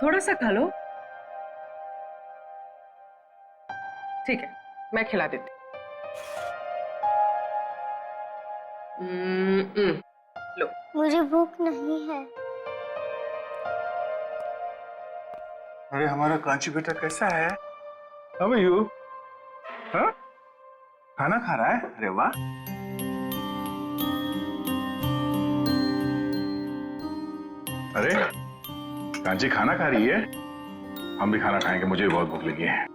थोड़ा सा खा लो। ठीक है, मैं खिला देती हूँ। लो। मुझे भूख नहीं है। अरे हमारा कांची बेटा कैसा है? How are you? हाँ? खाना खा रहा है? अरे वाह। अरे कांची खाना खा रही है? हम भी खाना खाएंगे, मुझे भी बहुत भूख लगी है।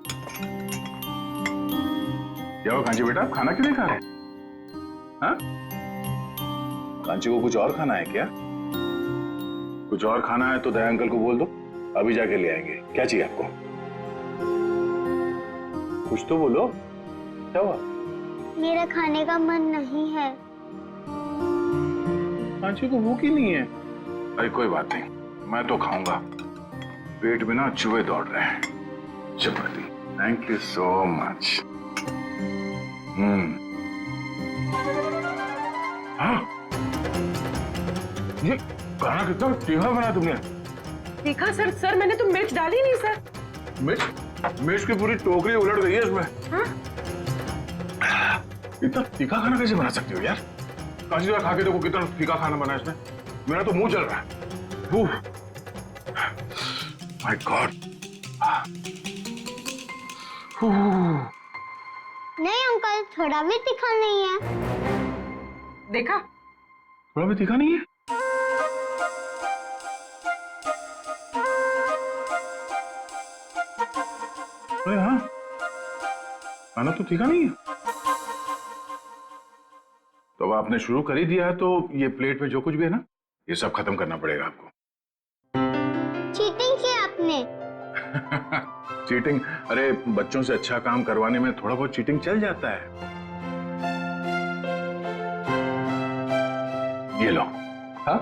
क्या हो कांची बेटा, आप खाना क्यों नहीं खा रहे? हाँ? कांची को कुछ और खाना है क्या? कुछ और खाना है तो दया अंकल को बोल दो, अभी जाके ले आएंगे। क्या चाहिए आपको? कुछ तो बोलो, क्या हुआ? मेरा खाने का मन नहीं है। कांची को भूख ही नहीं है। अरे कोई बात नहीं, मैं तो खाऊंगा। पेट में ना चूहे दौड़ रहे हैं। चपाती, थैंक यू सो मच। हाँ, ये खाना कितना तीखा बना तुमने? तीखा सर? सर मैंने तो मिर्च डाली नहीं सर। मिर्च की पूरी टोकरी उलट गई है इसमें। हाँ? इतना तीखा खाना कैसे बना सकती हो यार? कांची जरा खा के देखो कितना तीखा खाना बना है इसमें। मेरा तो मुंह चल रहा है। My God. नहीं अंकल, थोड़ा भी तीखा नहीं है। देखा? थोड़ा भी तीखा नहीं है? अरे हाँ, खाना तो तीखा नहीं है। तो अब आपने शुरू कर ही दिया है तो ये प्लेट में जो कुछ भी है ना, ये सब खत्म करना पड़ेगा आपको। चीटिंग की आपने। चीटिंग? अरे बच्चों से अच्छा काम करवाने में थोड़ा बहुत चीटिंग चल जाता है। ये लो। हाँ,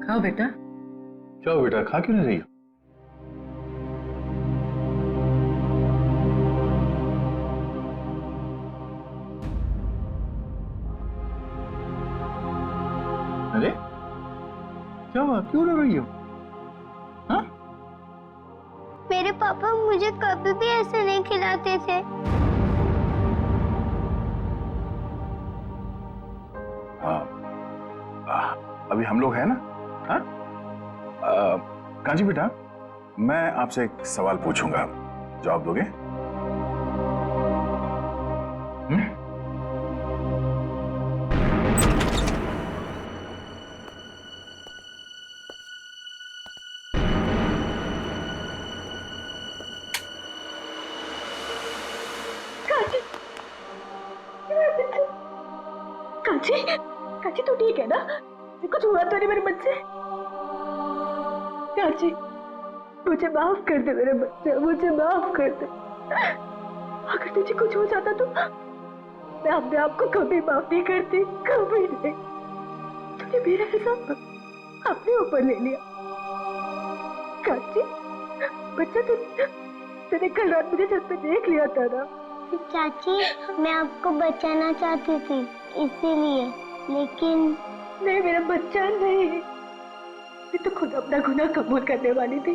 खाओ बेटा। क्या बेटा, खा क्यों नहीं रही हो? अरे क्या हुआ, क्यों रो रही हो? हाँ? मेरे पापा मुझे कभी भी ऐसे नहीं खिलाते थे। अभी हम लोग हैं ना? हाँ? कांची बेटा, मैं आपसे एक सवाल पूछूंगा, जवाब दोगे? कांची, कांची तो ठीक है ना? कुछ हुआ तो नहीं मेरे बच्चे? कांची, मुझे माफ कर दे मेरे बच्चे, मुझे माफ कर दे। अगर तुझे कुछ हो जाता तो मैं अपने आप को कभी माफ नहीं करती, कभी नहीं। तूने मेरा हिसाब अपने ऊपर ले लिया। कांची, बच्चा तूने कल रात मुझे छत पे देख लिया था ना? चाची, मैं आपको बचाना चाहती थी इसीलिए, लेकिन नहीं मेरा बच्चा नहीं। मैं तो खुद अपना गुनाह कबूल करने वाली थी।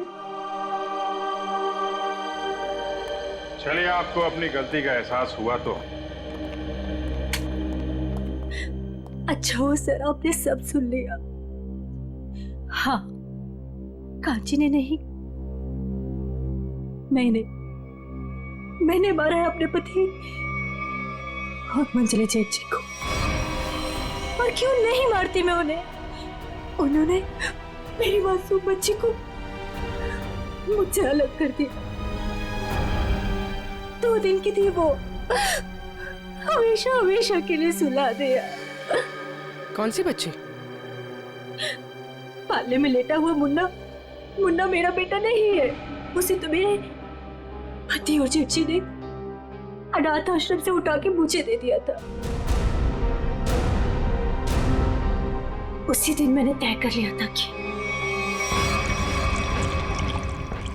चलिए, आपको अपनी गलती का एहसास हुआ तो। अच्छा हो सर, आपने सब सुन लिया। हाँ, कांची ने नहीं, मैंने मारा है अपने पति और मंजिले जेठ जी को। और क्यों नहीं मारती मैं उन्हें? उन्होंने मेरी मासूम बच्ची को मुझसे अलग कर दिया। 2 दिन की थी वो, हमेशा हमेशा के लिए सुला दिया। कौन सी बच्ची? पालने में लेटा हुआ मुन्ना मेरा बेटा नहीं है। उसे तो मेरे पति और जेठ जी ने अनाथ आश्रम से उठा के मुझे दे दिया था। उसी दिन मैंने तय कर लिया था कि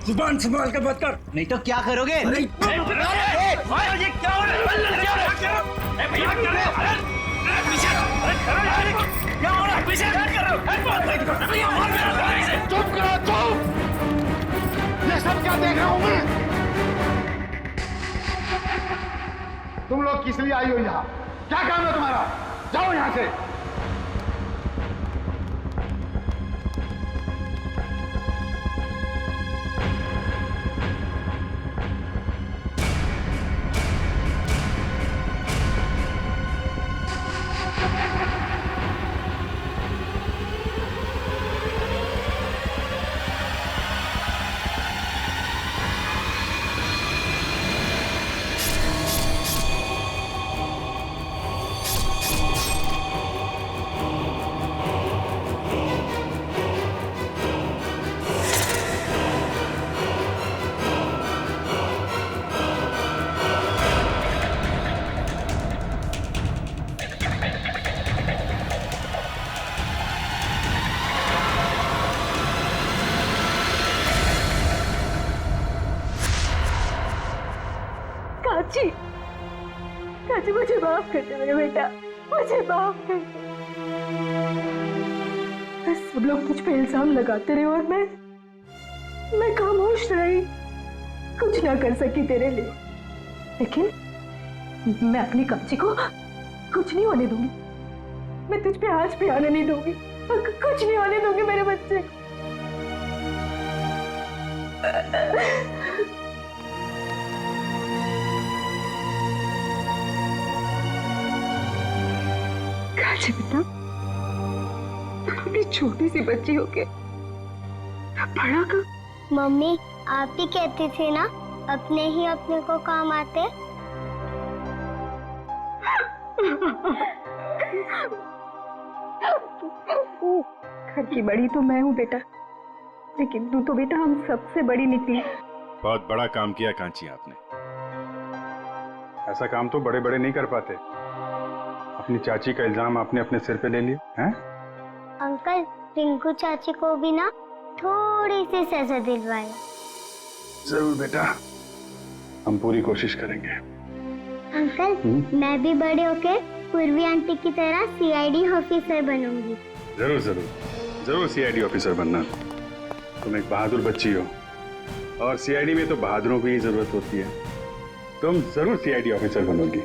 जुबान संभाल कर बात कर, नहीं तो क्या करोगे? ये क्या हो रहा है? तुम लोग किस लिए आई हो यहाँ? क्या काम है तुम्हारा? जाओ यहाँ से। काची, काची मुझे माफ कर दे मेरे बेटा, मुझे माफ कर दे। बस सब लोग तुझ पे इल्जाम लगाते रहे और मैं खामोश रही, कुछ ना कर सकी तेरे लिए। लेकिन मैं अपनी काची को कुछ नहीं होने दूंगी। मैं तुझ पे आज भी आने नहीं दूंगी, कुछ नहीं होने दूंगी मेरे बच्चे को। काची बेटा, अपनी छोटी सी बच्ची होके बड़ा का। मम्मी आप ही कहती थी ना अपने ही अपने को काम आते। घर की बड़ी तो मैं हूँ बेटा, लेकिन तू तो बेटा हम सबसे बड़ी निकली। बहुत बड़ा काम किया कांची आपने। ऐसा काम तो बड़े बड़े नहीं कर पाते। अपनी चाची का इल्जाम आपने अपने सिर पे ले लिया हैं? अंकल रिंकू चाची को भी ना थोड़ी सी सजा दिलवाए। जरूर बेटा, हम पूरी कोशिश करेंगे। अंकल मैं भी बड़े होके पूर्वी आंटी की तरह सीआईडी ऑफिसर बनूंगी। जरूर जरूर जरूर सीआईडी ऑफिसर बनना। तुम एक बहादुर बच्ची हो और सीआईडी में तो बहादुरों की ही जरूरत होती है। तुम जरूर सीआईडी ऑफिसर बनोगी।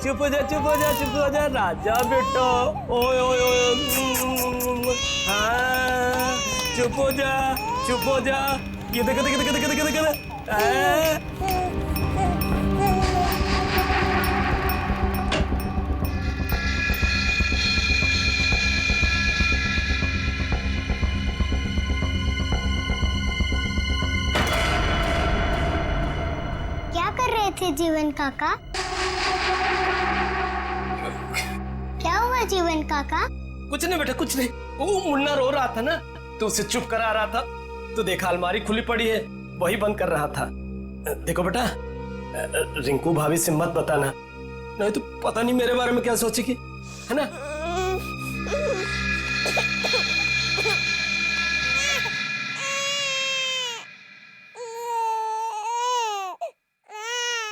चुप हो जा, चुप हो जा, चुप हो जा राजा बेटा। ओए ओए ओए, हाँ चुप हो जा, चुप हो जा। ये देख देख देख देख देख देख। क्या कर रहे थे जीवन काका? क्या हुआ जीवन काका? कुछ नहीं बेटा, कुछ नहीं। वो मुन्ना रो रहा था ना, तो उसे चुप करा रहा था। तो देखा अलमारी खुली पड़ी है, वही बंद कर रहा था। देखो बेटा, रिंकू भाभी से मत बताना, नहीं तो पता नहीं मेरे बारे में क्या सोचेगी, है ना?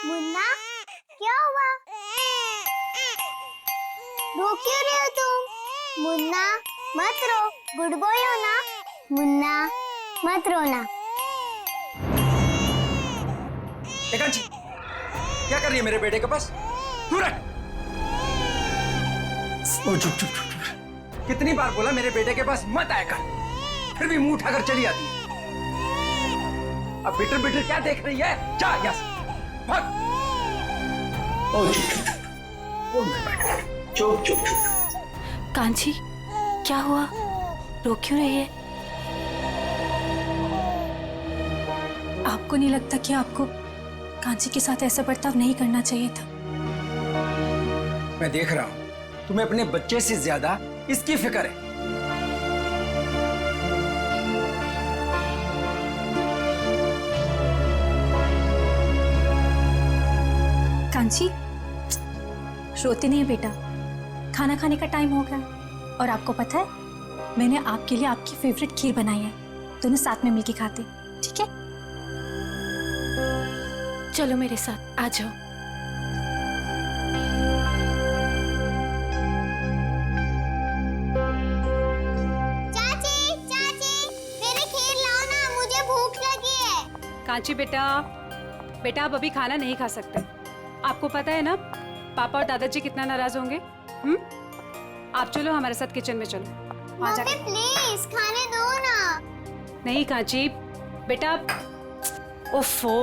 मुन्ना क्या हुआ? रो क्यों रहे हो तुम? मुन्ना मत रो, गुड बॉय हो ना। मुन्ना मत रोना। कांची, क्या कर रही है मेरे बेटे के पास? दूर रह। ओ चुप चुप चुप। कितनी बार बोला मेरे बेटे के पास मत आया कर, फिर भी मुंह उठाकर चली आती है। अब बिटर बिटर क्या देख रही है? जा यहाँ से, भाग। ओ चुप चुप चुप चुप। कांची, क्या हुआ? रो क्यों रही है? आपको नहीं लगता कि आपको कांची के साथ ऐसा बर्ताव नहीं करना चाहिए था? मैं देख रहा हूं तुम्हें अपने बच्चे से ज्यादा इसकी फिक्र है। कांची, रोते नहीं बेटा, खाना खाने का टाइम हो गया। और आपको पता है, मैंने आपके लिए आपकी फेवरेट खीर बनाई है, दोनों साथ में मिलके खाते, ठीक है? चलो मेरे साथ आ जाओ। चाची चाची मेरी खीर लाओ ना, मुझे भूख लगी है। कांची बेटा, बेटा आप अभी खाना नहीं खा सकते। आपको पता है ना पापा और दादाजी कितना नाराज होंगे। आप चलो हमारे साथ किचन में चलो। वहाँ मम्मी जाकर प्लीज खाने दो ना। नहीं कांची बेटा, ओफो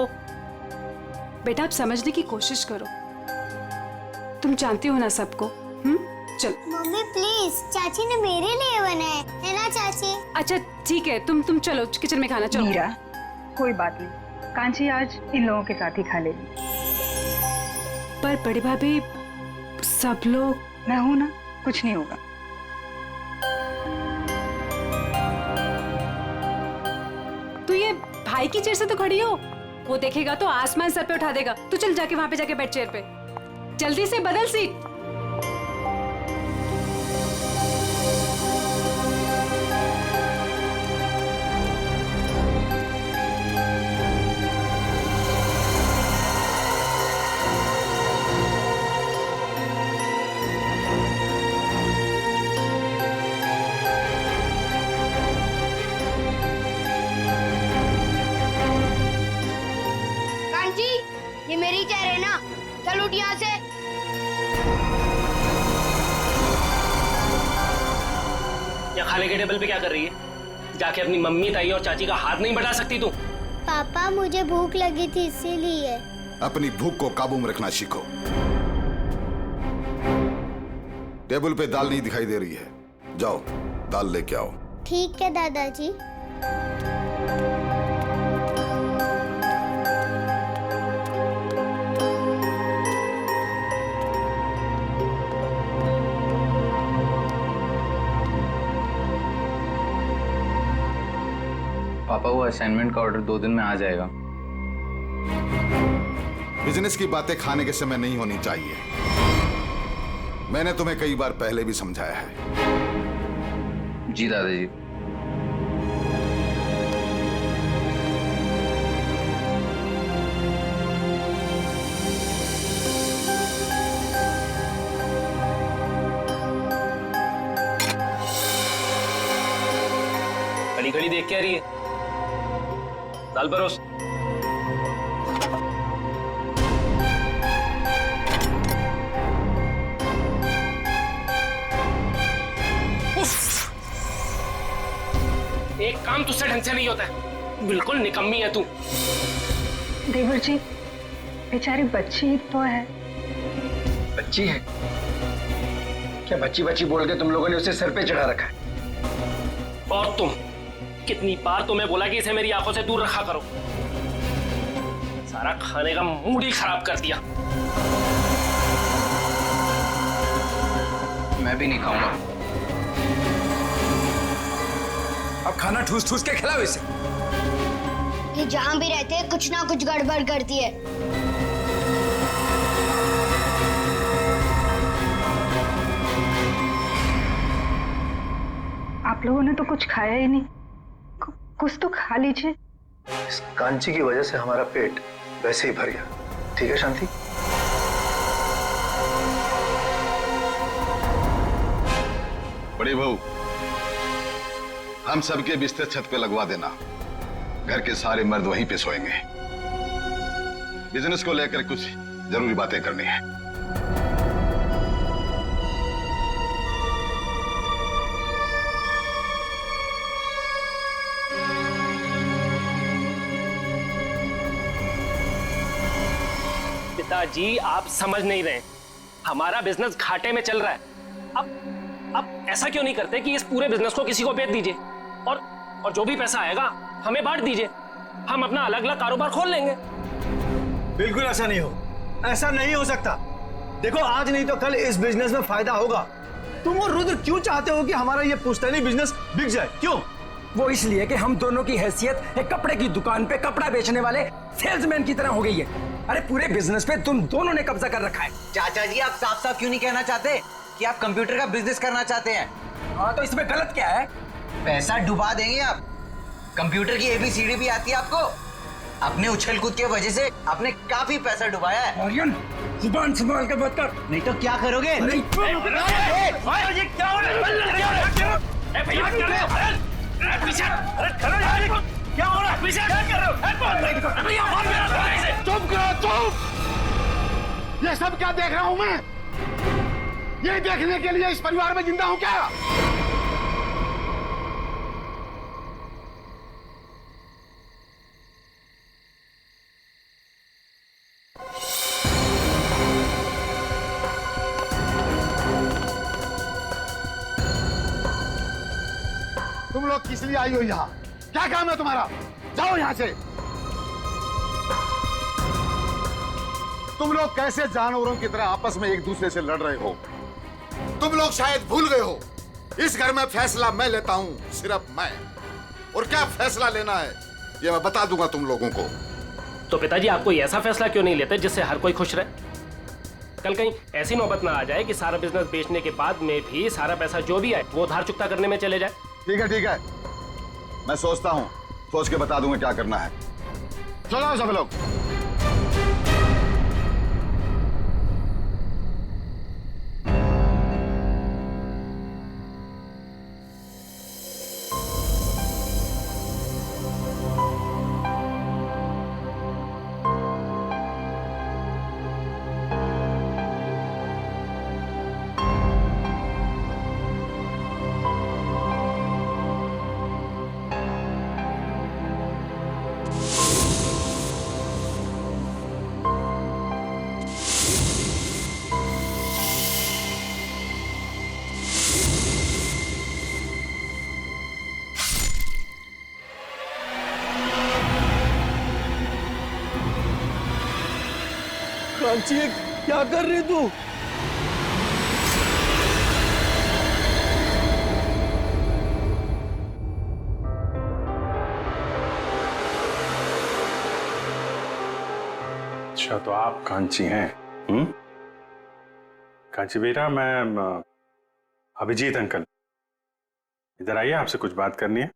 बेटा, आप समझने की कोशिश करो, तुम जानती हो ना सबको। चलो मम्मी प्लीज, चाची ने मेरे लिए बनाए है ना चाची। अच्छा ठीक है, तुम चलो किचन में खाना चलो। मीरा, कोई बात नहीं, कांची आज इन लोगों के साथ ही खा लेगी। पर बड़ी भाभी सब लोग, मैं हूं ना, कुछ नहीं होगा। तू ये भाई की चेयर से तो खड़ी हो, वो देखेगा तो आसमान सर पे उठा देगा। तू चल जाके वहां पे जाके बैठ चेयर पे, जल्दी से बदल सीट। ये मेरी चेयर है ना, चल उठ यहाँ से। या खाने के टेबल पे क्या कर रही है? जाके अपनी मम्मी, ताई और चाची का हाथ नहीं बढ़ा सकती तू? पापा मुझे भूख लगी थी इसीलिए। अपनी भूख को काबू में रखना सीखो। टेबल पे दाल नहीं दिखाई दे रही है, जाओ दाल लेके आओ। ठीक है दादाजी। पापा वो असाइनमेंट का ऑर्डर 2 दिन में आ जाएगा। बिजनेस की बातें खाने के समय नहीं होनी चाहिए। मैंने तुम्हें कई बार पहले भी समझाया है। जी दादाजी। खड़ी खड़ी देख के आ रही है, दाल परोस। एक काम तुझसे ढंग से नहीं होता है, बिल्कुल निकम्मी है तू। देवर जी, बेचारी बच्ची तो है। बच्ची है क्या? बच्ची बच्ची बोल के तुम लोगों ने उसे सर पे चढ़ा रखा है। और तुम, कितनी बार तुम्हें बोला कि इसे मेरी आंखों से दूर रखा करो। सारा खाने का मूड ही खराब कर दिया। मैं भी नहीं खाऊंगा। अब खाना ठूस ठूस के खिलाओ इसे। ये जहाँ भी रहते हैं कुछ ना कुछ गड़बड़ करती है। आप लोगों ने तो कुछ खाया ही नहीं, कुछ तो खा लीजिए। इस कांची की वजह से हमारा पेट वैसे ही भर गया। ठीक है शांति? बड़ी बहू, हम सबके बिस्तर छत पे लगवा देना। घर के सारे मर्द वहीं पे सोएंगे। बिजनेस को लेकर कुछ जरूरी बातें करनी है। पिताजी आप समझ नहीं रहे, हमारा बिजनेस घाटे में चल रहा है। अब ऐसा क्यों नहीं करते कि इस पूरे बिजनेस को किसी को बेच दीजिए और जो भी पैसा आएगा हमें बांट दीजिए। हम अपना अलग अलग कारोबार खोल लेंगे। बिल्कुल ऐसा नहीं हो सकता। देखो आज नहीं तो कल इस बिजनेस में फायदा होगा। तुम और रुद्र क्यों चाहते हो कि हमारा ये पुश्तैनी बिजनेस बिक जाए? क्यों? वो इसलिए कि हम दोनों की हैसियत एक कपड़े की दुकान पे कपड़ा बेचने वाले सेल्समैन की तरह हो गई है। अरे पूरे बिजनेस पे तुम दोनों ने कब्जा कर रखा है। चाचा जी आप साफ साफ क्यों नहीं कहना चाहते कि आप कंप्यूटर का बिजनेस करना चाहते हैं? हाँ तो इसमें गलत क्या है? पैसा डुबा देंगे आप। कंप्यूटर की एबीसीडी भी आती है आपको? अपने उछल कूद के वजह से आपने काफी पैसा डुबाया है। आर्यन जुबान संभाल कर बात कर, नहीं तो क्या करोगे? चुप करो चुप! ये सब क्या देख रहा हूं मैं? ये देखने के लिए इस परिवार में जिंदा हूं क्या? तुम लोग किस लिए आई हो यहाँ? क्या काम है तुम्हारा? जाओ यहाँ से। तुम लोग कैसे जानवरों की तरह आपस में एक दूसरे से लड़ रहे हो? तुम लोग शायद भूल गए हो, इस घर में फैसला मैं लेता हूँ, सिर्फ मैं। और क्या फैसला लेना है ये मैं बता दूंगा तुम लोगों को। तो पिताजी आप कोई ऐसा फैसला क्यों नहीं लेते जिससे हर कोई खुश रहे? कल कहीं ऐसी नौबत ना आ जाए कि सारा बिजनेस बेचने के बाद में भी सारा पैसा जो भी आए वो उधार चुकता करने में चले जाए। ठीक है, मैं सोचता हूँ, सोच के बता दूंगा क्या करना है। चलो सब लोग। कांची क्या कर रही तू? अच्छा तो आप कांची हैं? कांची बेटा, मैं अभिजीत अंकल, इधर आइए, आपसे कुछ बात करनी है।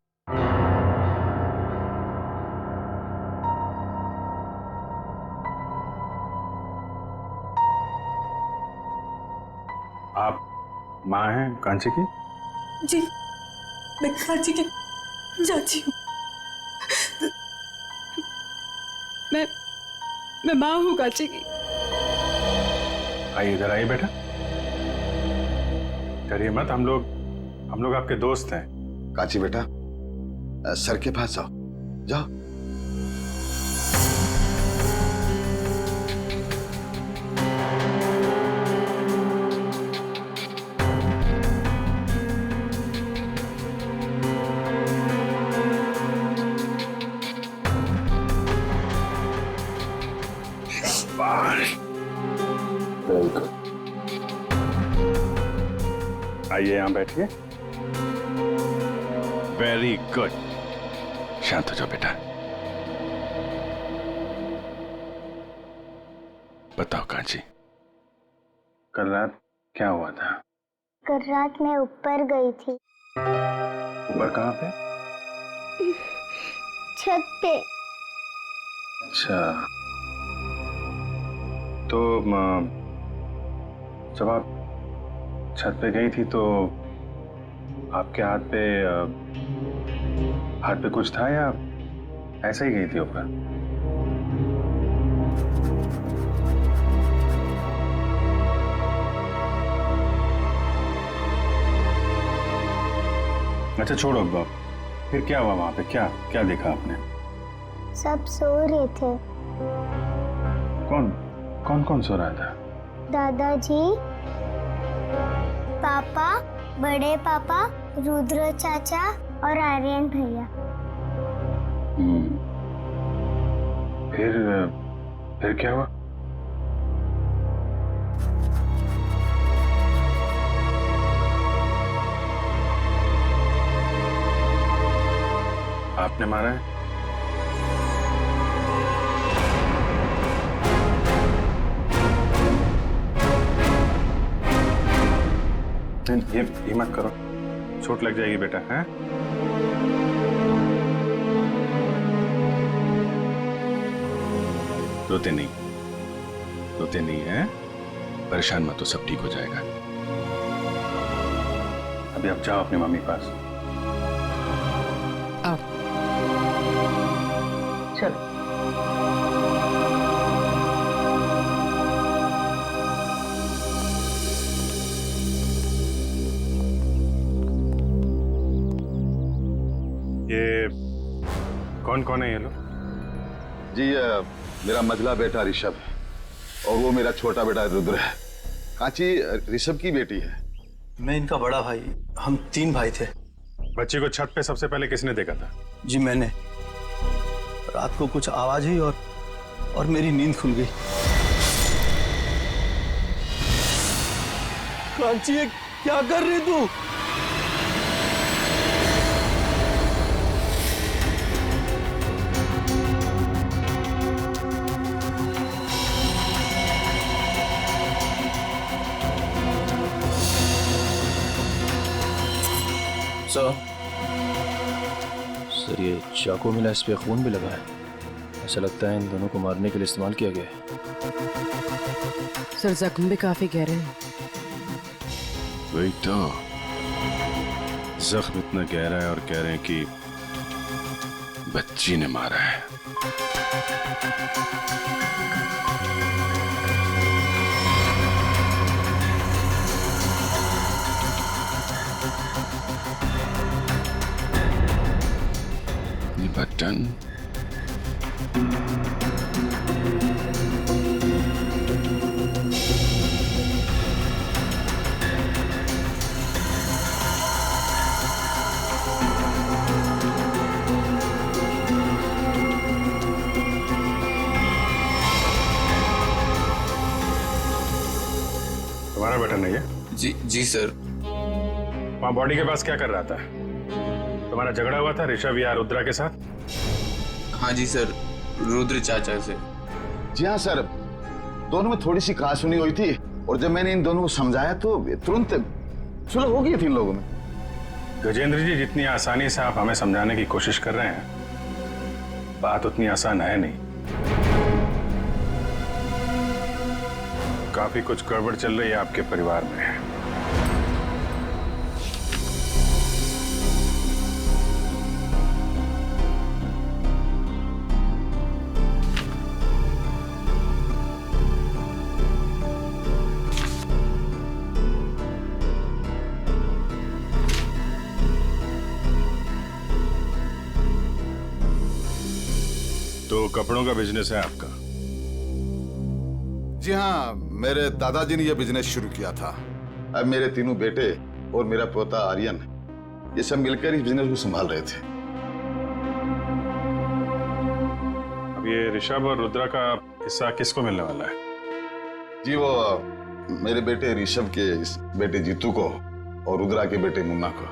आप माँ हैं कांची की? जी मैं कांची की चाची हूँ। मैं माँ हूँ कांची की। आइए इधर आइए बेटा, डरिए मत, हम लोग आपके दोस्त हैं। कांची बेटा, सर के पास जाओ, जाओ। आइए यहाँ बैठिए। वेरी गुड, शांत हो जाओ बेटा। बताओ कांची, कल रात क्या हुआ था? कल रात मैं ऊपर गई थी। ऊपर कहाँ पे? छत पे। अच्छा, तो जब आप छत पे गई थी तो आपके हाथ पे कुछ था या ऐसे ही गई थी ऊपर? अच्छा छोड़ो, अब फिर क्या हुआ वहां पे? क्या क्या देखा आपने? सब सो रहे थे। कौन सो रहा था? दादाजी, पापा, बड़े पापा, रुद्र चाचा और आर्यन भैया। फिर क्या हुआ? आपने मारा है? ये मत करो, चोट लग जाएगी बेटा, हैं? रोते नहीं है, परेशान मत हो, सब ठीक हो जाएगा। अभी आप जाओ अपनी मम्मी के पास। आओ चलो। ये कौन है ये लोग? जी मेरा मझला बेटा ऋषभ है और वो मेरा छोटा बेटा रुद्र है। कांची ऋषभ की बेटी है। मैं इनका बड़ा भाई, हम 3 भाई थे। बच्ची को छत पे सबसे पहले किसने देखा था? जी मैंने। रात को कुछ आवाज हुई और मेरी नींद खुल गई। कांची ये क्या कर रही तू? सर ये चाकू मिला, इस पे खून भी लगा है। ऐसा लगता है इन दोनों को मारने के लिए इस्तेमाल किया गया है। सर जख्म भी काफी गहरे हैं। वही तो, जख्म इतना गहरा है और कह रहे हैं कि बच्ची ने मारा है। बटन तुम्हारा बटन नहीं है? जी सर। वहां बॉडी के पास क्या कर रहा था? तुम्हारा झगड़ा हुआ था ऋषभ या रुद्रा के साथ? हाँ जी सर, रुद्र चाचा से। जी हाँ सर, दोनों में थोड़ी सी कहासुनी हुई थी और जब मैंने इन दोनों को समझाया तो तुरंत सुलह हो गई थी इन लोगों में। गजेंद्र जी, जितनी आसानी से आप हमें समझाने की कोशिश कर रहे हैं, बात उतनी आसान है नहीं। काफी कुछ गड़बड़ चल रही है आपके परिवार में। तो कपड़ों का बिजनेस है आपका? जी हाँ, मेरे दादाजी ने यह बिजनेस शुरू किया था। अब मेरे तीनों बेटे और मेरा पोता आर्यन, ये सब मिलकर इस बिजनेस को संभाल रहे थे। अब ये ऋषभ और रुद्रा का हिस्सा किसको मिलने वाला है? जी वो मेरे बेटे ऋषभ के इस बेटे जीतू को और रुद्रा के बेटे मुन्ना को।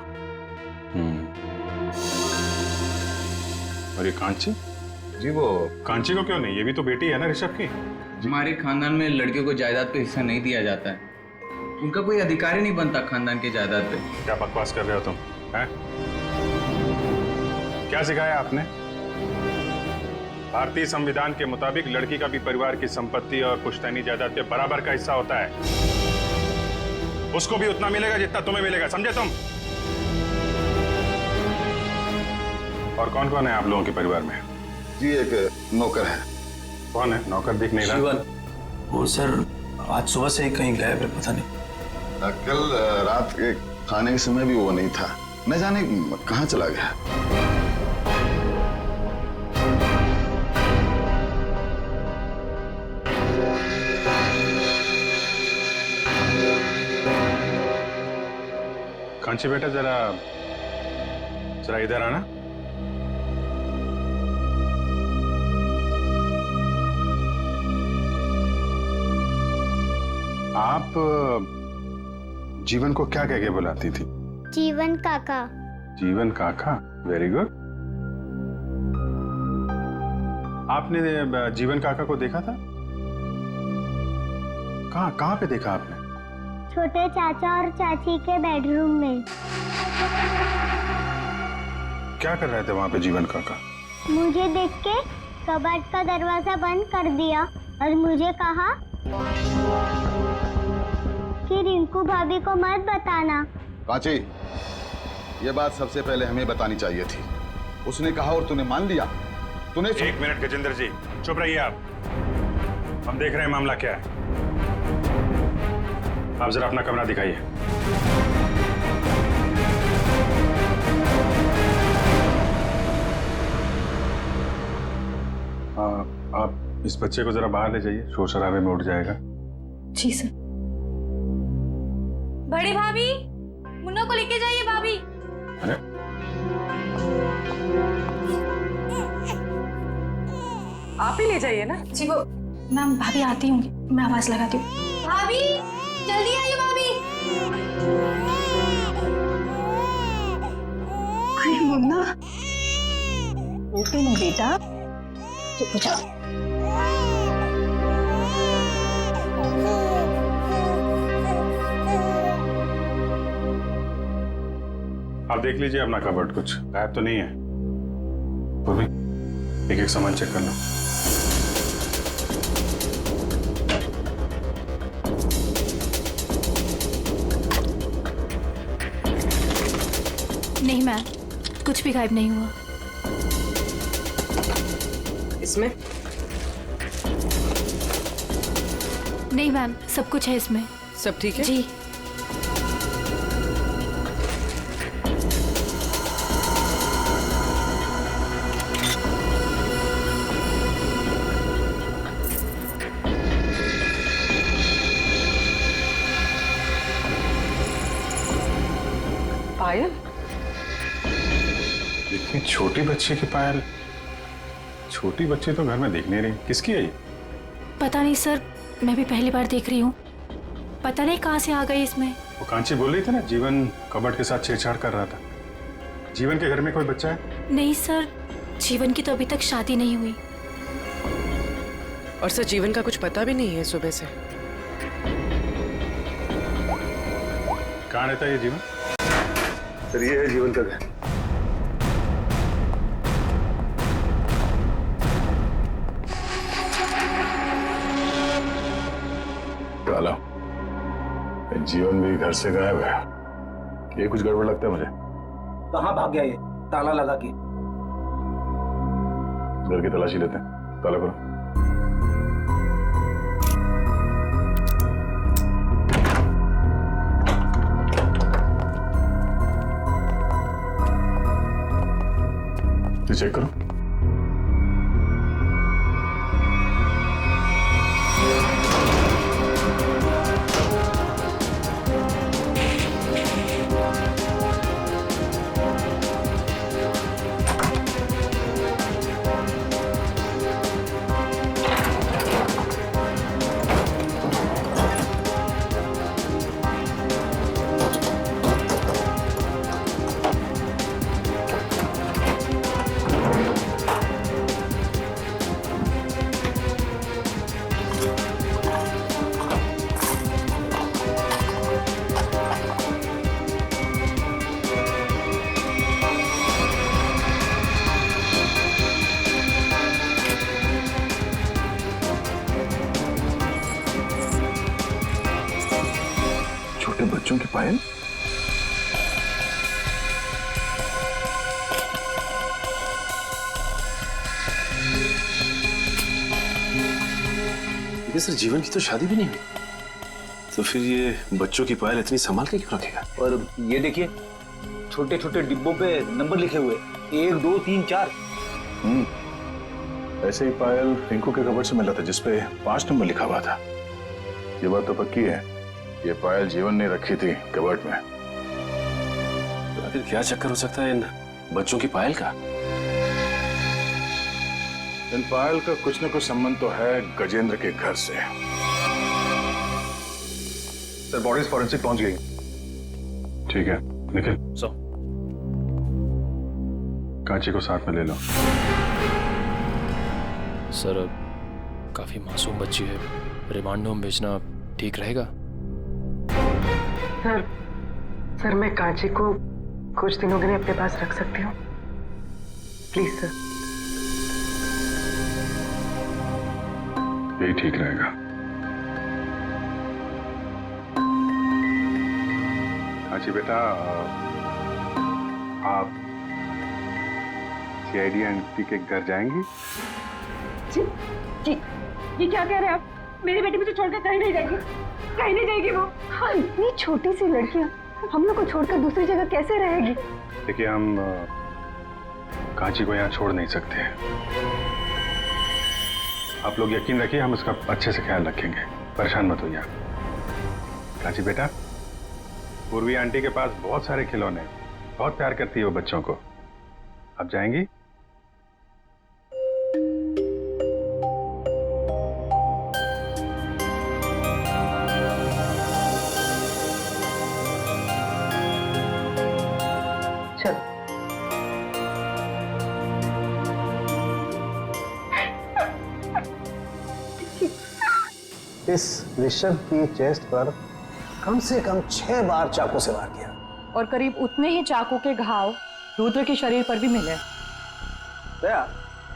और ये कांची? जी वो कांची को क्यों नहीं? ये भी तो बेटी है ना ऋषभ की। हमारे खानदान में लड़कियों को जायदाद पे हिस्सा नहीं दिया जाता है। उनका कोई अधिकार ही नहीं बनता खानदान के जायदाद पे। क्या बकवास कर रहे हो तुम, हैं? क्या सिखाया आपने? भारतीय संविधान के मुताबिक लड़की का भी परिवार की संपत्ति और पुश्तैनी जायदाद पे बराबर का हिस्सा होता है। उसको भी उतना मिलेगा जितना तुम्हें मिलेगा, समझे तुम? और कौन कौन है आप लोगों के परिवार में? जी एक नौकर है। कौन है नौकर? दिख नहीं रहा। शिवन, वो सर आज सुबह से ही कहीं गायब है, पता नहीं। कल रात के खाने के समय भी वो नहीं था, न जाने कहाँ चला गया। कांची बेटा, जरा इधर आना। आप जीवन को क्या कह के बुलाती थी? जीवन काका। जीवन काका, वेरी गुड। आपने जीवन काका को देखा था? कहाँ पे देखा आपने? छोटे चाचा और चाची के बेडरूम में। क्या कर रहे थे वहाँ पे जीवन काका? मुझे देख के कबर्ड का दरवाजा बंद कर दिया और मुझे कहा कि रिंकू भाभी को मत बताना। कांची, ये बात सबसे पहले हमें बतानी चाहिए थी। उसने कहा और तूने मान लिया। तूने 1 मिनट गजेंद्र जी, चुप रहिए आप। हम देख रहे हैं मामला क्या है। आप जरा अपना कमरा दिखाइए। आप इस बच्चे को जरा बाहर ले जाइए, शोर शराबे में उठ जाएगा। जी सर। बड़ी भाभी, मुन्ना को लेके जाइए भाभी। अरे आप ही ले जाइए ना। जी वो मैम भाभी आती होंगी, मैं आवाज लगाती हूँ। भाभी जल्दी आइए भाभी। अरे मुन्ना, रोते नहीं बेटा, चुप हो जाओ। आप देख लीजिए अपना कबर्ड, कुछ गायब तो नहीं है। वो भी एक सामान चेक कर लो। नहीं मैम, कुछ भी गायब नहीं हुआ। इसमें? नहीं मैम, सब कुछ है इसमें। सब ठीक है? जी। पायल? इतनी छोटी बच्ची की पायल? छोटी बच्ची तो घर में दिख नहीं रही, किसकी है ये? पता नहीं सर, मैं भी पहली बार देख रही हूँ। पता नहीं कहाँ से आ गई इसमें। वो कांची बोल रही थी ना, जीवन कबर्ड के साथ छेड़छाड़ कर रहा था। जीवन के घर में कोई बच्चा है? नहीं सर, जीवन की तो अभी तक शादी नहीं हुई। और सर जीवन का कुछ पता भी नहीं है सुबह से। कहाँ रहता है ये जीवन? सर ये है जीवन का घर। काला, जीवन भी घर से गायब है। ये कुछ गड़बड़ लगता है मुझे। कहाँ भाग गया ये ताला लगा के? घर की तलाशी लेते हैं, ताला करो। ये चेक करो। बच्चों की पायल? सर जीवन की तो शादी भी नहीं हुई, तो फिर ये बच्चों की पायल इतनी संभाल के क्यों रखेगा? और ये देखिए, छोटे छोटे डिब्बों पे नंबर लिखे हुए, 1 2 3 4। ऐसे ही पायल रिंकू के कबर्ड से मिला था जिसपे 5 नंबर लिखा हुआ था। ये बात तो पक्की है, ये पायल जीवन ने रखी थी कबर्ड में। तो आखिर क्या चक्कर हो सकता है इन बच्चों की पायल का? इन पायल का कुछ न कुछ संबंध तो है गजेंद्र के घर से। सर बॉडीज फॉरेंसिक पहुंच गई। ठीक है निखिल, सर कांची को साथ में ले लो। सर काफी मासूम बच्ची है, रिमांड होम भेजना ठीक रहेगा? सर मैं कांची को कुछ दिनों के लिए अपने पास रख सकती हूँ, प्लीज सर। यही ठीक रहेगा। कांची बेटा, आप सीआईडी आंटी के घर जाएंगी? जी जी, ये क्या कह रहे हैं आप? मेरी बेटी मुझे छोड़कर कहीं नहीं जाएगी, कहीं नहीं जाएगी वो। हाँ, इतनी छोटी सी लड़कियां हम लोग को छोड़कर दूसरी जगह कैसे रहेगी? देखिए, हम कांची को यहाँ छोड़ नहीं सकते। आप लोग यकीन रखिए, हम उसका अच्छे से ख्याल रखेंगे, परेशान मत होइए। कांची बेटा, पूर्वी आंटी के पास बहुत सारे खिलौने, बहुत प्यार करती है वो बच्चों को। आप जाएंगी? चलो। इस ऋषभ की चेस्ट पर कम से कम 6 बार चाकू से वार किया, और करीब उतने ही चाकू के घाव रुद्र के शरीर पर भी मिले। दया,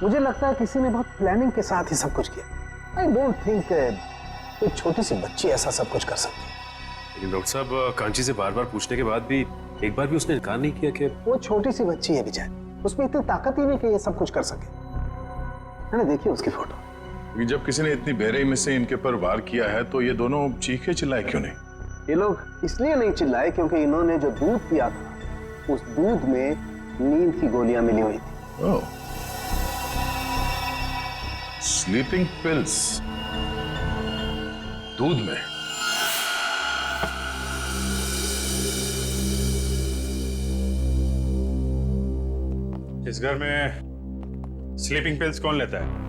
मुझे लगता है किसी ने बहुत प्लानिंग के साथ ही सब कुछ किया। आई डोंट थिंक एक छोटी सी बच्ची ऐसा सब कुछ कर सकती है। लेकिन डॉक्टर साहब, कांची से बार बार पूछने के बाद भी एक बार भी उसने इनकार नहीं किया कि वो छोटी सी बच्ची है विजय, उसमें इतनी ताकत ही नहीं कि ये सब कुछ कर सके। मैंने देखी उसकी फोटो। जब किसी ने इतनी बेरहमी से इनके पर वार किया है तो ये दोनों चीखे चिल्लाए क्यों नहीं? ये लोग इसलिए नहीं चिल्लाए क्योंकि इन्होंने जो दूध पिया था उस दूध में नींद की गोलियां मिली हुई थी। ओह, स्लीपिंग पिल्स दूध में। इस घर में स्लीपिंग पिल्स कौन लेता है?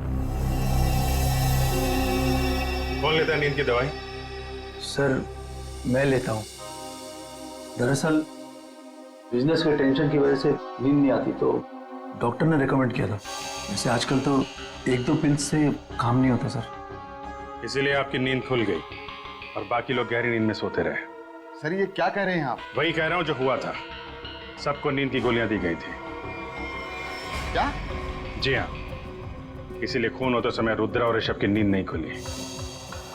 कौन लेता है नींद की दवाई? सर मैं लेता हूँ। दरअसल बिजनेस के टेंशन की वजह से नींद नहीं आती तो डॉक्टर ने रेकमेंड किया था। वैसे आजकल तो 1-2 पिल्स से काम नहीं होता सर। इसीलिए आपकी नींद खुल गई और बाकी लोग गहरी नींद में सोते रहे। सर ये क्या कह रहे हैं आप? वही कह रहा हूं जो हुआ था। सबको नींद की गोलियां दी गई थी। क्या? जी हाँ, इसीलिए खून होते समय रुद्र और ऋषभ की नींद नहीं खुली।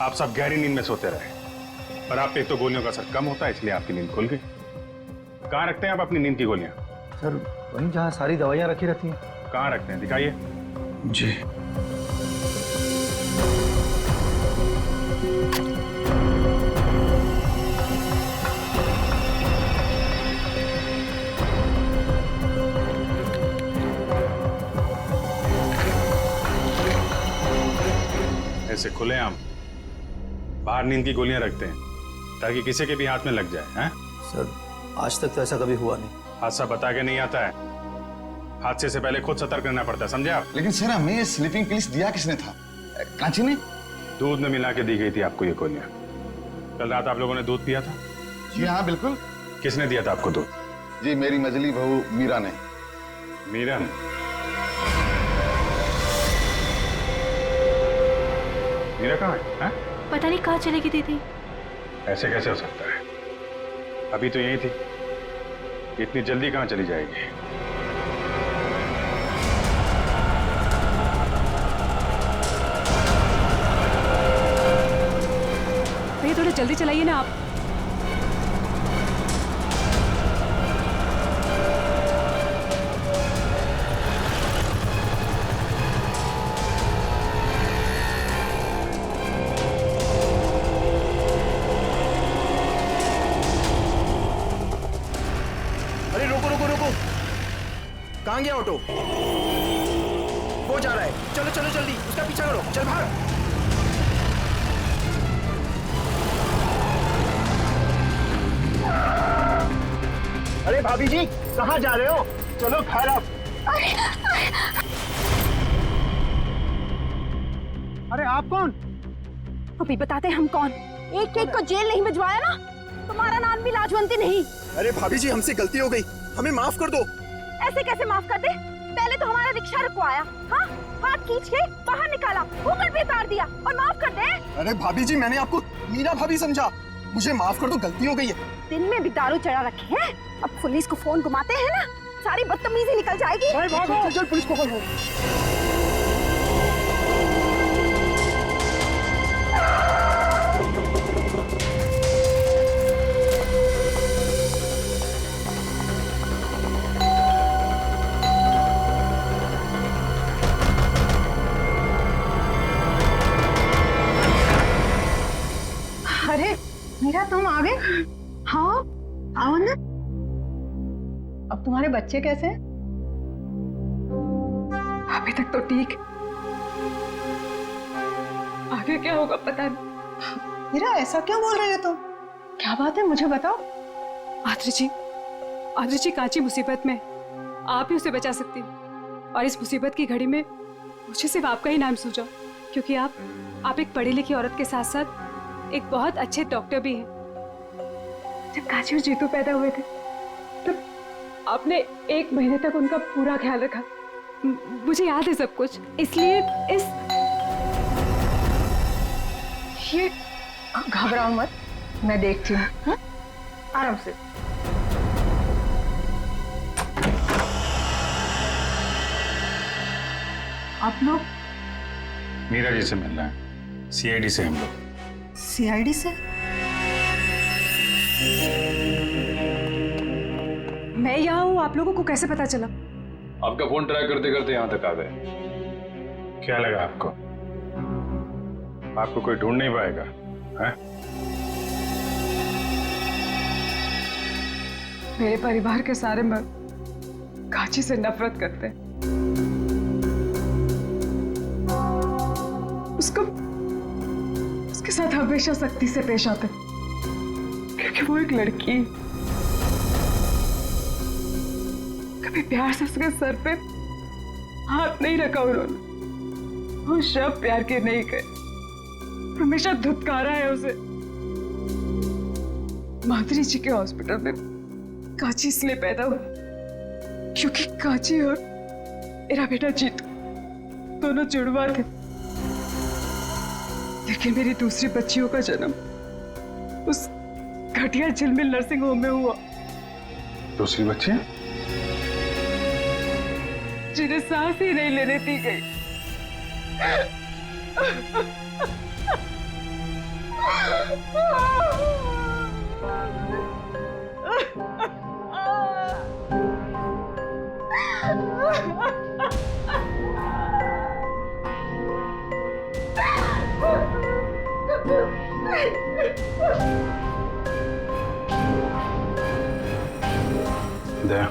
आप सब गहरी नींद में सोते रहे और आप पे तो गोलियों का असर कम होता है, इसलिए आपकी नींद खुल गई। कहाँ रखते हैं आप अपनी नींद की गोलियां? सर वहीं जहाँ सारी दवाइयाँ रखी रहती हैं। कहाँ रखते हैं, दिखाइए। जी। ऐसे खुलेआम बाहर नींद की गोलियां रखते हैं ताकि किसी के भी हाथ में लग जाए। हैं? सर आज तक तो ऐसा कभी हुआ नहीं। हादसा बता के नहीं आता है, हादसे से पहले खुद सतर्क रहना पड़ता है, समझे आप? लेकिन सर हमें ये स्लीपिंग पिल्स दिया किसने था? कांची ने? दूध में मिला के दी गई थी आपको ये गोलियां। कल रात आप लोगों ने दूध पिया था? जी हाँ बिल्कुल। किसने दिया था आपको दूध? जी मेरी मजली बहू मीरा ने। मीरा ने? मीरा कहाँ है? पता नहीं कहाँ चली गई दीदी। ऐसे कैसे हो सकता है? अभी तो यही थी, इतनी जल्दी कहाँ चली जाएगी? भैया थोड़ा जल्दी चलाइए ना आप। अरे रोको रोको रोको, कहाँ गया ऑटो? वो जा रहा है, चलो चलो जल्दी उसका पीछा करो, चल भाग। अरे भाभी जी कहाँ जा रहे हो? चलो घर आप। अरे आप कौन? अभी बताते हम कौन। एक एक को जेल नहीं भिजवाया ना, तुम्हारा नाम भी लाजवंती नहीं। अरे भाभी जी हमसे गलती हो गई, हमें माफ कर दो। ऐसे कैसे माफ कर दे? पहले तो हमारा रिक्शा रुकवाया, हाँ? हाथ खींच के बाहर निकाला, ऊपर भी उतार दिया और माफ कर दे। अरे भाभी जी, मैंने आपको मीरा भाभी समझा, मुझे माफ कर दो, गलती हो गई है। दिन में भी दारू चढ़ा रखे हैं, अब पुलिस को फोन घुमाते हैं ना, सारी बदतमीजी निकल जाएगी। चल पुलिस को फोन। अरे मीरा, तुम आ गए? हाँ आओ ना। अब तुम्हारे बच्चे कैसे हैं? अभी तक तो ठीक, आगे क्या होगा पता नहीं। मीरा, ऐसा क्यों बोल रहे हो तुम? क्या बात है, मुझे बताओ। आदर्श जी कांची मुसीबत में, आप ही उसे बचा सकती हैं। और इस मुसीबत की घड़ी में मुझे सिर्फ आपका ही नाम सूझा, क्योंकि आप एक पढ़ी लिखी औरत के साथ साथ एक बहुत अच्छे डॉक्टर भी हैं। जब कांची और जीतू पैदा हुए थे तब आपने 1 महीने तक उनका पूरा ख्याल रखा। मुझे याद है सब कुछ, इसलिए ये घबराओ मत, मैं देखती हूँ, हाँ? आराम से। आप लोग मीरा जी से मिलना है, सीआईडी से हम लोग। सीआईडी से? मैं यहाँ हूँ, आप लोगों को कैसे पता चला? आपका फोन ट्रैक करते करते यहाँ तक आ गए। क्या लगा आपको? आपको कोई ढूंढ नहीं पाएगा, हैं? मेरे परिवार के सारे मर्द कांची से नफरत करते हैं। उसके साथ हमेशा सख्ती से पेश आते हैं, क्योंकि वो एक लड़की है। कभी प्यार से उसके सर पे हाथ नहीं रखा उन्होंने, वो शब्द प्यार के नहीं कहे, हमेशा धुतकारा है उसे। माधुरी जी के हॉस्पिटल में कांची इसलिए पैदा हुई क्योंकि कांची और मेरा बेटा जीतू दोनों जुड़वा थे, लेकिन मेरी दूसरी बच्चियों का जन्म उस घटिया झिलमिल नर्सिंग होम में हुआ। दूसरी बच्ची जिन्हें सांस ही नहीं लेने दी गई। दया,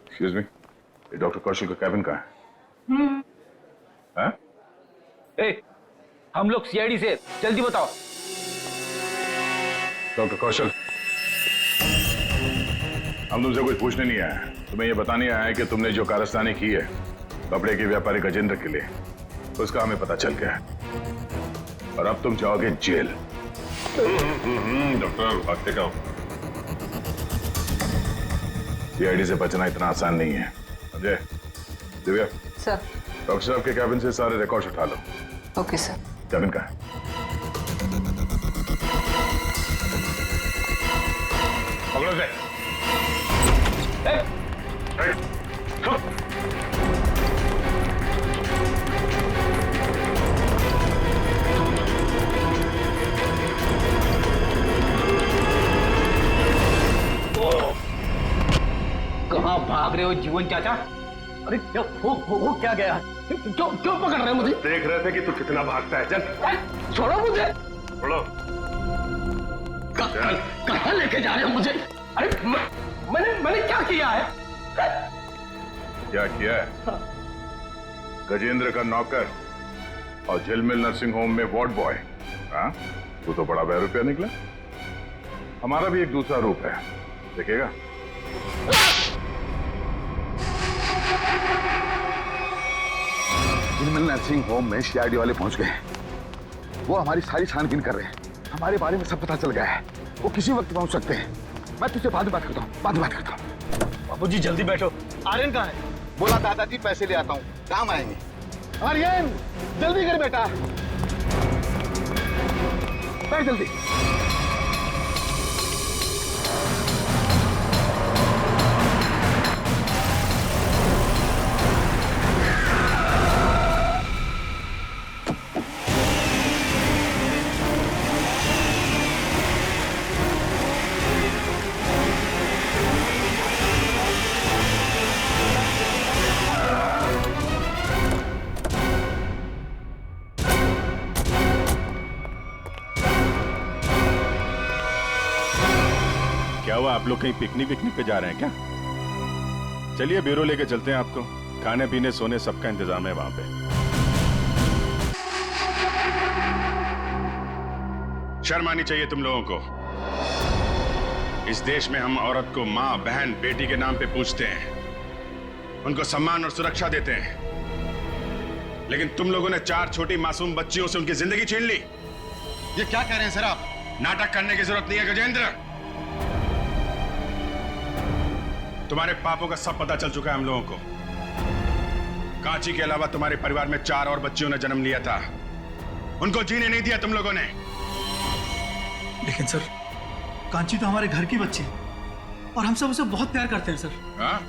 एक्सक्यूज मी, ये डॉक्टर कौशल का कैबिन कहाँ है? हाँ? हम लोग सीआईडी से, जल्दी बताओ। डॉक्टर कौशल, हम तुमसे कुछ पूछने नहीं आए, तुम्हें यह बताने आया है कि तुमने जो कारस्तानी की है कपड़े के व्यापारी गजेंद्र के लिए, उसका हमें पता चल गया है और अब तुम जाओगे जेल। डॉक्टर भागते का सीआईडी से बचना इतना आसान नहीं है। अजय, दिव्या, सर। डॉक्टर साहब के कैबिन से सारे रिकॉर्ड्स उठा लो। Okay sir. कैबिन का है? पकड़ो से। कहाँ भाग रहे हो जीवन चाचा? अरे क्या हो क्या गया? क्यों पकड़ रहे हो मुझे? देख रहे थे कि तू कितना भागता है। चल छोड़ो मुझे। छोड़ो। कहाँ लेके जा रहे हो मुझे? अरे मैंने क्या किया है? क्या किया है? गजेंद्र का नौकर और झिलमिल नर्सिंग होम में वार्ड बॉय। हाँ, तू तो बड़ा बेरुपया निकला। हमारा भी एक दूसरा रूप है, देखेगा? झिलमिल नर्सिंग होम में सीआईडी वाले पहुंच गए। वो हमारी सारी छानबीन कर रहे हैं, हमारे बारे में सब पता चल गया है। वो किसी वक्त पहुंच सकते हैं। मैं तुझसे बाद में बात करता हूँ, बाद में बात करता हूँ। बाबूजी जल्दी बैठो, आर्यन कहाँ है? बोला दादाजी पैसे ले आता हूँ, काम आएंगे। आर्यन जल्दी कर बेटा, बैठ जल्दी। क्या हुआ, आप लोग कहीं पिकनिक पे जा रहे हैं क्या? चलिए ब्यूरो लेके चलते हैं आपको। खाने पीने सोने सबका इंतजाम है वहां पे। शर्म आनी चाहिए तुम लोगों को। इस देश में हम औरत को माँ, बहन, बेटी के नाम पे पूछते हैं, उनको सम्मान और सुरक्षा देते हैं, लेकिन तुम लोगों ने 4 छोटी मासूम बच्चियों से उनकी जिंदगी छीन ली। ये क्या कह रहे हैं सर आप? नाटक करने की जरूरत नहीं है गजेंद्र। तुम्हारे पापों का सब पता चल चुका है हम लोगों को। कांची के अलावा तुम्हारे परिवार में 4 और बच्चियों ने जन्म लिया था, उनको जीने नहीं दिया तुम लोगों ने। लेकिन सर, कांची तो हमारे घर की बच्ची है और हम सब उसे बहुत प्यार करते हैं सर। हाँ,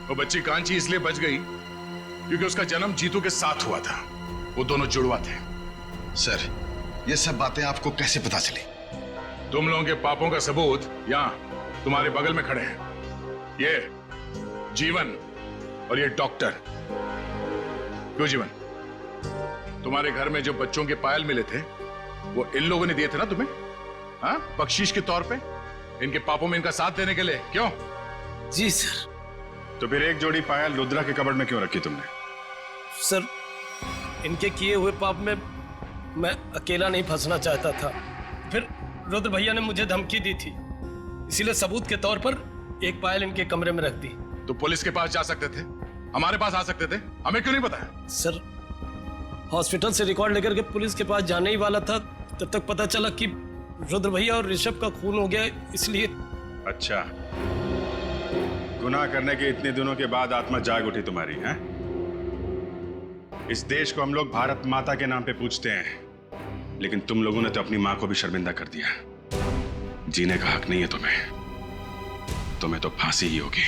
वो बच्ची कांची इसलिए बच गई क्योंकि उसका जन्म जीतू के साथ हुआ था। वो दोनों जुड़वा थे। सर, ये सब बातें आपको कैसे पता चली? तुम लोगों के पापों का सबूत यहाँ तुम्हारे बगल में खड़े हैं। ये जीवन और ये डॉक्टर। क्यों जीवन, तुम्हारे घर में जो बच्चों के पायल मिले थे वो इन लोगों ने दिए थे ना तुम्हें? हाँ, बख्शीश के तौर पे, इनके पापों में इनका साथ देने के लिए। क्यों? जी सर। तो फिर एक जोड़ी पायल रुद्रा के कबर्ड में क्यों रखी तुमने? सर, इनके किए हुए पाप में मैं अकेला नहीं फंसना चाहता था। फिर रुद्र भैया ने मुझे धमकी दी थी, इसीलिए सबूत के तौर पर एक पायल इनके कमरे में रख दी। तो पुलिस के पास जा सकते थे, हमारे पास आ सकते थे, हमें क्यों नहीं बताया? सर, हॉस्पिटल से रिकॉर्ड लेकर के पुलिस के पास जाने ही वाला था, तब तक पता चला कि रुद्र भैया और ऋषभ का खून हो गया, इसलिए। अच्छा, गुनाह करने के इतने दिनों के बाद आत्मा जाग उठी तुम्हारी, हैं? इस देश को हम लोग भारत माता के नाम पे पूछते हैं, लेकिन तुम लोगों ने तो अपनी मां को भी शर्मिंदा कर दिया। जीने का हक नहीं है तुम्हें तो फांसी ही होगी।